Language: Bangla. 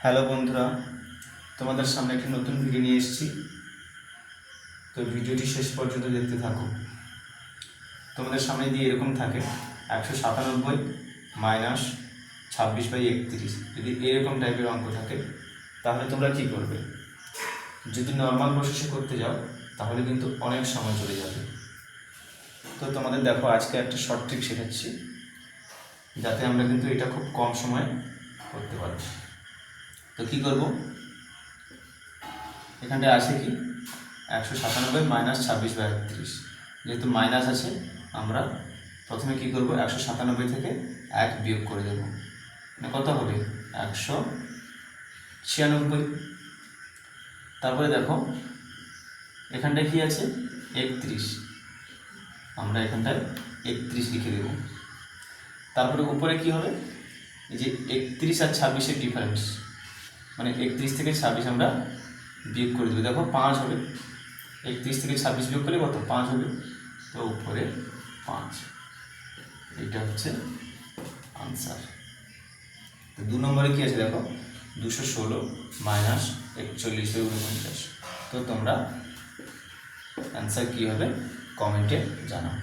হ্যালো বন্ধুরা, তোমাদের সামনে একটি নতুন ভিডিও নিয়ে এসেছি। তো ভিডিওটি শেষ পর্যন্ত দেখতে থাকো। তোমাদের সামনে দিয়ে এরকম থাকে 197 মাইনাস 26/31। যদি এরকম টাইপের অঙ্ক থাকে তাহলে তোমরা কী করবে? যদি নর্মাল প্রসেসে করতে যাও তাহলে কিন্তু অনেক সময় চলে যাবে। তো তোমাদের দেখো, আজকে একটা শর্ট ট্রিক শেখাচ্ছি যাতে আমরা কিন্তু এটা খুব কম সময়ে করতে পারি। তো কী করবো, এখানটায় আছে কি 197 মাইনাস 26/31। যেহেতু মাইনাস আছে, আমরা প্রথমে কি করব, 197 থেকে 1 বিয়োগ করে দেব। মানে কত হবে? 196। তারপরে দেখো এখানটায় কি আছে, 31। আমরা এখানটায় 31 লিখে দেব। তারপরে উপরে কি হবে, এই যে 31 আর 26-এর ডিফারেন্স, মানে 31 থেকে 26 আমরা বিয়োগ করে দেবো। দেখো 5 হবে, 31 থেকে 26 বিয়োগ করলে কত? 5 হবে। তো উপরে 5, এইটা হচ্ছে আনসার। তো 2 নম্বরে কি আছে দেখো, 216 মাইনাস 41/49। তো তোমরা অ্যান্সার কী হবে কমেন্টে জানাও।